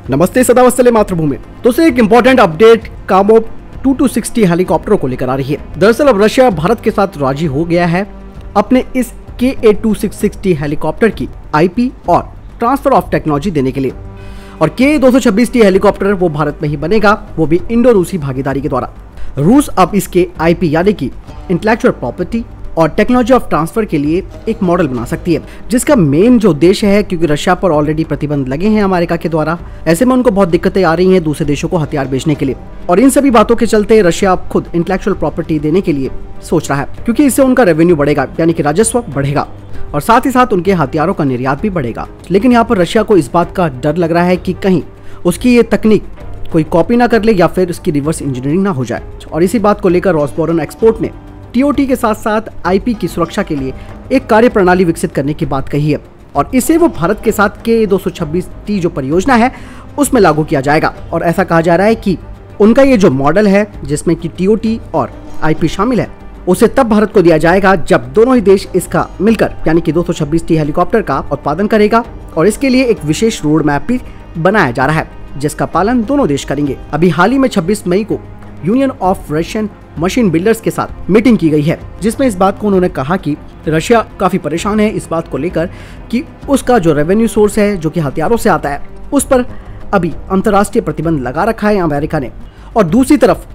नमस्ते सदावस्तले मातृभूमि। दोस्तों एक इंपॉर्टेंट अपडेट कामोव 2260 हेलीकॉप्टरों को लेकर आ रही है। दरअसल अब रशिया भारत के साथ राजी हो गया है अपने इस KA-2660 हेलीकॉप्टर की IP और ट्रांसफर ऑफ टेक्नोलॉजी देने के लिए। और KA-226T हेलीकॉप्टर वो भारत में ही बनेगा, वो भी इंडो रूसी भागीदारी के द्वारा। रूस अब इसके IP यानी कि इंटेलेक्चुअल प्रॉपर्टी और टेक्नोलॉजी ऑफ ट्रांसफर के लिए एक मॉडल बना सकती है, जिसका मेन जो उद्देश्य है, क्योंकि रशिया पर ऑलरेडी प्रतिबंध लगे हैं अमेरिका के द्वारा, ऐसे में उनको बहुत दिक्कतें आ रही हैं दूसरे देशों को हथियार बेचने के लिए। और इन सभी बातों के चलते रशिया अब खुद इंटेलेक्चुअल प्रॉपर्टी देने के लिए सोच रहा है, क्योंकि इससे उनका रेवेन्यू बढ़ेगा, यानी कि राजस्व बढ़ेगा और साथ ही साथ उनके हथियारों का निर्यात भी बढ़ेगा। लेकिन यहाँ पर रशिया को इस बात का डर लग रहा है कि कहीं उसकी ये तकनीक कोई कॉपी ना कर ले या फिर उसकी रिवर्स इंजीनियरिंग ना हो जाए। और इसी बात को लेकर रोसबोरन एक्सपोर्ट ने TOT के साथ साथ IP की सुरक्षा के लिए एक कार्य प्रणाली विकसित करने की बात कही है और इसे वो भारत के साथ KA-226T जो परियोजना है उसमें लागू किया जाएगा। और ऐसा कहा जा रहा है कि उनका ये जो मॉडल है जिसमें कि TOT और IP शामिल है, उसे तब भारत को दिया जाएगा जब दोनों ही देश इसका मिलकर यानी कि 226T हेलीकॉप्टर का उत्पादन करेगा। और इसके लिए एक विशेष रोड मैप भी बनाया जा रहा है, जिसका पालन दोनों देश करेंगे। अभी हाल ही में 26 मई को union of Russian machine builders के साथ मीटिंग की गई है, जिसमें इस बात को उन्होंने कहा कि रशिया काफी परेशान है इस बात को लेकर कि उसका जो रेवेन्यू सोर्स है जो कि हथियारों से आता है, उस पर अभी अंतर्राष्ट्रीय प्रतिबंध लगा रखा है अमेरिका ने। और दूसरी तरफ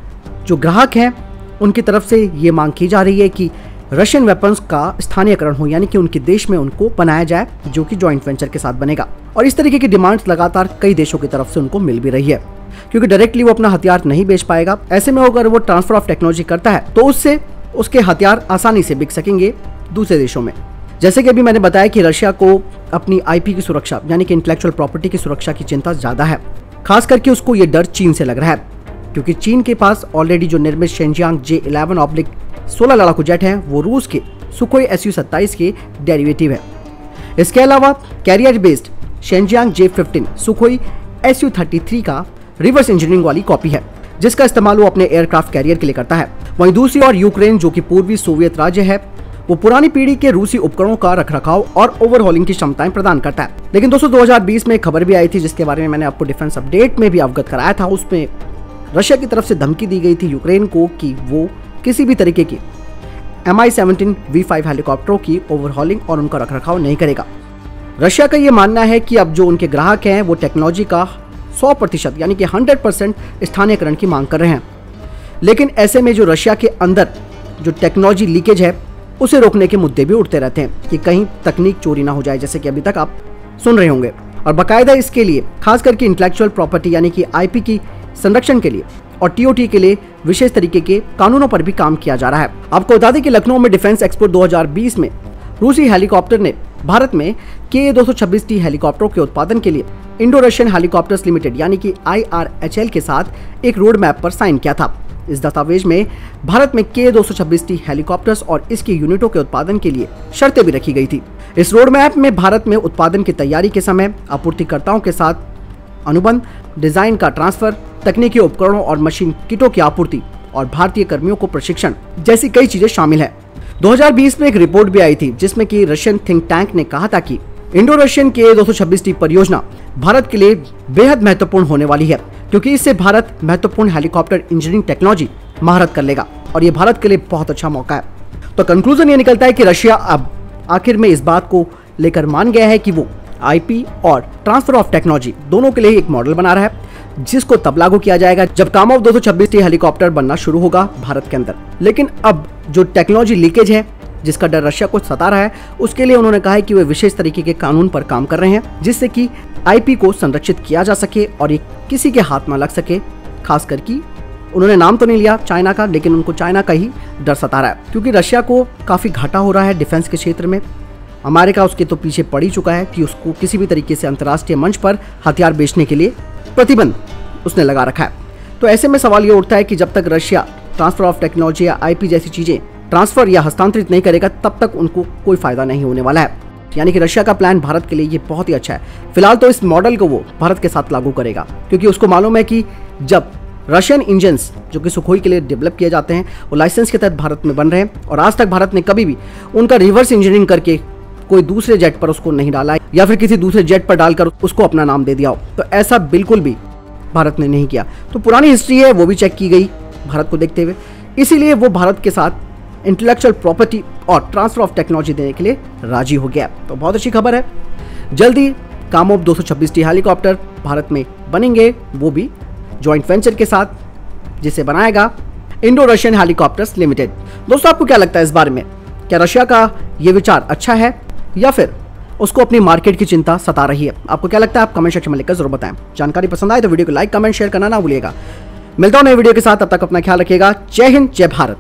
जो ग्राहक हैं उनकी तरफ से ये मांग की जा रही है कि रशियन वेपन्स का स्थानीयकरण हो, यानी कि उनके देश में उनको बनाया जाए, जो कि जॉइंट वेंचर के साथ बनेगा। और इस तरीके की डिमांड्स लगातार कई देशों की तरफ से उनको मिल भी रही है, क्योंकि डायरेक्टली वो अपना हथियार नहीं बेच पाएगा। ऐसे में अगर वो ट्रांसफर ऑफ टेक्नोलॉजी करता है तो उससे उसके हथियार आसानी से बिक सकेंगे दूसरे देशों में। जैसे कि अभी मैंने बताया कि रशिया को अपनी IP की सुरक्षा यानी कि इंटेलेक्चुअल प्रॉपर्टी की सुरक्षा की चिंता ज्यादा है, खास करके उसको ये डर चीन से लग रहा है, क्योंकि चीन के पास ऑलरेडी जो निर्मित शेनजियांग J11-16 लड़ाकू जेट है वो रूस के सुखोई Su-27 के डेरिवेटिव है। इसके अलावा career based शेनजियांग J15 Sukhoi Su-33 का रिवर्स इंजीनियरिंग वाली कॉपी है, जिसका इस्तेमाल वो अपने एयरक्राफ्ट कैरियर के लिए करता है। वहीं दूसरी ओर यूक्रेन, जो कि पूर्वी सोवियत राज्य है, वो पुरानी पीढ़ी के रूसी उपकरणों का रखरखाव और ओवरहॉलिंग की क्षमताएं प्रदान करता है। लेकिन दोस्तों 2020 में एक खबर भी आई थी, जिसके बारे में मैंने आपको डिफेंस अपडेट में भी अवगत कराया था। उसमें रशिया की तरफ से धमकी दी गई थी यूक्रेन को कि वो किसी भी तरीके की Mi-17 V5 हेलीकॉप्टरों की ओवरहॉलिंग और उनका रखरखाव नहीं करेगा। रशिया का ये मानना है कि अब जो उनके ग्राहक हैं वो टेक्नोलॉजी का 100% यानी कि 100% स्थानीयकरण की मांग कर रहे हैं। लेकिन ऐसे में जो रशिया के अंदर जो टेक्नोलॉजी लीकेज है उसे रोकने के मुद्दे भी उठते रहते हैं कि कहीं तकनीक चोरी ना हो जाए, जैसे कि अभी तक आप सुन रहे होंगे। और बाकायदा इसके लिए खास करके इंटेलेक्चुअल प्रॉपर्टी यानी कि IP की संरक्षण के लिए और TOT के लिए विशेष तरीके के कानूनों पर भी काम किया जा रहा है। आपको बता दें कि लखनऊ में डिफेंस एक्सपो 2020 में रूसी हेलीकॉप्टर ने भारत में KA-226T हेलीकॉप्टरों के उत्पादन के लिए इंडो रशियन हेलीकॉप्टर्स लिमिटेड यानी कि IRHL के साथ एक रोड मैप पर साइन किया था। इस दस्तावेज में भारत में KA-226T हेलीकॉप्टर्स और इसकी यूनिटों के उत्पादन के लिए शर्तें भी रखी गई थी। इस रोड मैप में भारत में उत्पादन की तैयारी के समय आपूर्तिकर्ताओं के साथ अनुबंध, डिजाइन का ट्रांसफर, तकनीकी उपकरणों और मशीन किटों की आपूर्ति और भारतीय कर्मियों को प्रशिक्षण जैसी कई चीजें शामिल है। 2020 में एक रिपोर्ट भी आई थी, जिसमें कि रशियन थिंक टैंक ने कहा था कि इंडो रशियन KA-226T परियोजना भारत के लिए बेहद महत्वपूर्ण होने वाली है, क्योंकि इससे भारत महत्वपूर्ण हेलीकॉप्टर इंजीनियरिंग टेक्नोलॉजी महारत कर लेगा और ये भारत के लिए बहुत अच्छा मौका है। तो कंक्लूजन ये निकलता है कि रशिया अब आखिर में इस बात को लेकर मान गया है कि वो IP और ट्रांसफर ऑफ टेक्नोलॉजी दोनों के लिए एक मॉडल बना रहा है, जिसको तब लागू किया जाएगा जब कामोव 226T हेलीकॉप्टर बनना शुरू होगा भारत के अंदर। लेकिन अब जो टेक्नोलॉजी लीकेज है, जिसका डर रशिया को सता रहा है, उसके लिए उन्होंने कहा है कि वे विशेष तरीके के कानून पर काम कर रहे हैं, जिससे कि IP को संरक्षित किया जा सके और ये किसी के हाथ में लग सके। खास करके उन्होंने नाम तो नहीं लिया चाइना का, लेकिन उनको चाइना का ही डर सता रहा है, क्योंकि रशिया को काफी घाटा हो रहा है डिफेंस के क्षेत्र में। अमेरिका उसके तो पीछे पड़ ही चुका है कि उसको किसी भी तरीके से अंतर्राष्ट्रीय मंच पर हथियार बेचने के लिए प्रतिबंध उसने लगा रखा है। तो ऐसे में सवाल ये उठता है कि जब तक रशिया ट्रांसफर ऑफ टेक्नोलॉजी या IP जैसी चीजें ट्रांसफर या हस्तांतरित नहीं करेगा, तब तक उनको कोई फायदा नहीं होने वाला है। यानी कि रशिया का प्लान भारत के लिए ये बहुत ही अच्छा है। फिलहाल तो इस मॉडल को वो भारत के साथ लागू करेगा, क्योंकि उसको मालूम है कि जब रशियन इंजन्स जो कि सुखोई के लिए डेवलप किए जाते हैं वो लाइसेंस के तहत भारत में बन रहे हैं और आज तक भारत ने कभी भी उनका रिवर्स इंजीनियरिंग करके कोई दूसरे जेट पर उसको नहीं डाला या फिर किसी दूसरे जेट पर डालकर उसको अपना नाम दे दिया हो। तो ऐसा बिल्कुल भी भारत ने नहीं किया। तो पुरानी हिस्ट्री है वो भी चेक की गई भारत को देखते हुए, इसीलिए वो भारत के साथ इंटेलेक्चुअल प्रॉपर्टी और ट्रांसफर ऑफ टेक्नोलॉजी देने के लिए राजी हो गया। तो बहुत अच्छी खबर है, जल्दी कामोव 226T हेलीकॉप्टर भारत में बनेंगे, वो भी जॉइंट वेंचर के साथ, जिसे बनाएगा इंडो रशियन हेलीकॉप्टर्स लिमिटेड। दोस्तों आपको क्या लगता है इस बारे में? क्या रशिया का ये विचार अच्छा है या फिर उसको अपनी मार्केट की चिंता सता रही है? आपको क्या लगता है? आप कमेंट सेक्शन में लिखकर जरूर बताएं। जानकारी पसंद आए तो वीडियो को लाइक, कमेंट, शेयर करना ना भूलिएगा। मिलता हूं नए वीडियो के साथ, तब तक अपना ख्याल रखिएगा। जय हिंद, जय भारत।